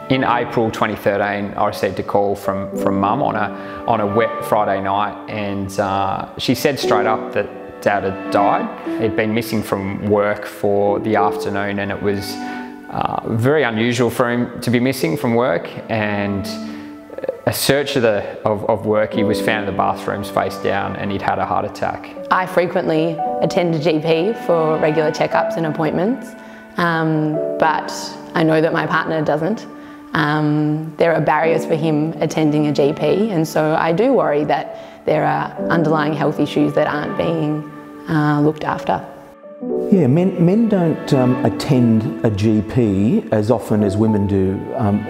In April 2013, I received a call from Mum on a wet Friday night, and she said straight up that Dad had died. He'd been missing from work for the afternoon, and it was very unusual for him to be missing from work. And a search of work, he was found in the bathrooms face down, and he'd had a heart attack. I frequently attend a GP for regular checkups and appointments, but I know that my partner doesn't. There are barriers for him attending a GP, and so I do worry that there are underlying health issues that aren't being looked after. Yeah, men don't attend a GP as often as women do,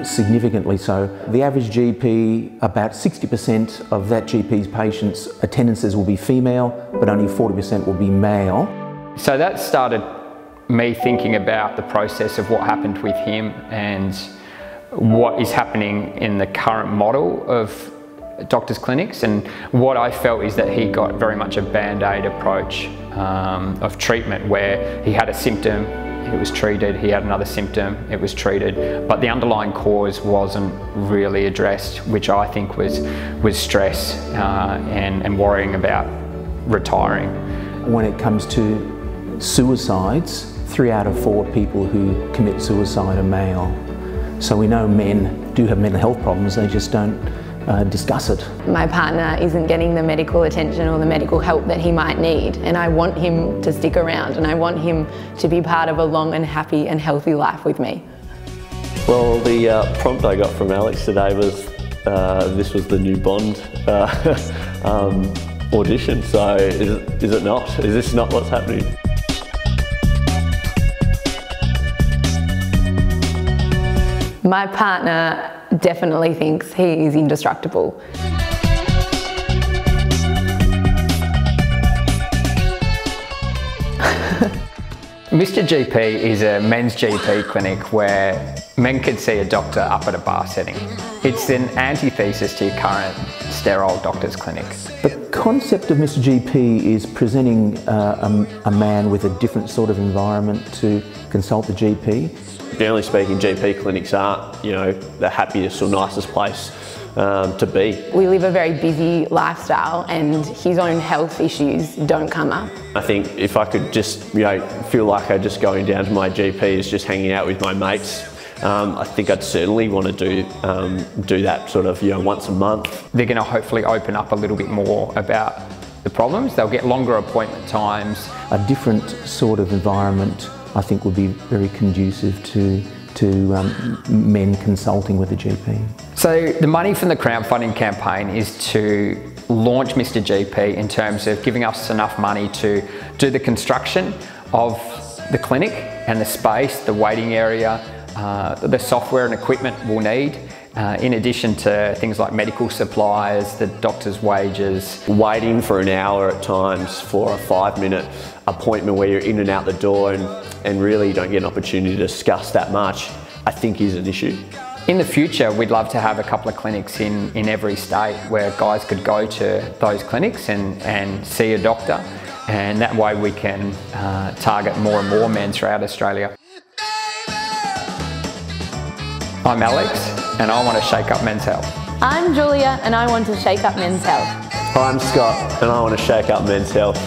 significantly so. The average GP, about 60% of that GP's patients' attendances will be female, but only 40% will be male. So that started me thinking about the process of what happened with him and what is happening in the current model of doctors' clinics. And what I felt is that he got very much a band-aid approach of treatment, where he had a symptom, it was treated, he had another symptom, it was treated, but the underlying cause wasn't really addressed, which I think was stress and worrying about retiring. When it comes to suicides, 3 out of 4 people who commit suicide are male. So we know men do have mental health problems, they just don't discuss it. My partner isn't getting the medical attention or the medical help that he might need, and I want him to stick around, and I want him to be part of a long and happy and healthy life with me. Well, the prompt I got from Alex today was this was the new Bond audition, so is it not? Is this not what's happening? My partner definitely thinks he is indestructible. Mr GP is a men's GP clinic where men can see a doctor up at a bar setting. It's an antithesis to your current sterile doctor's clinic. The concept of Mr GP is presenting a man with a different sort of environment to consult the GP. Generally speaking, GP clinics aren't, the happiest or nicest place to be. We live a very busy lifestyle, and his own health issues don't come up. I think if I could just, feel like I'm just going down to my GP is just hanging out with my mates, I think I'd certainly want to do that sort of, once a month. They're going to hopefully open up a little bit more about the problems. They'll get longer appointment times. A different sort of environment, I think, would be very conducive to men consulting with a GP. So the money from the crowdfunding campaign is to launch Mr GP in terms of giving us enough money to do the construction of the clinic and the space, the waiting area, the software and equipment we'll need, in addition to things like medical supplies, the doctor's wages. Waiting for an hour at times for a 5-minute appointment where you're in and out the door and really don't get an opportunity to discuss that much, I think is an issue. In the future, we'd love to have a couple of clinics in every state where guys could go to those clinics and see a doctor, and that way we can target more and more men throughout Australia. I'm Alex, and I want to shake up men's health. I'm Julia, and I want to shake up men's health. I'm Scott, and I want to shake up men's health.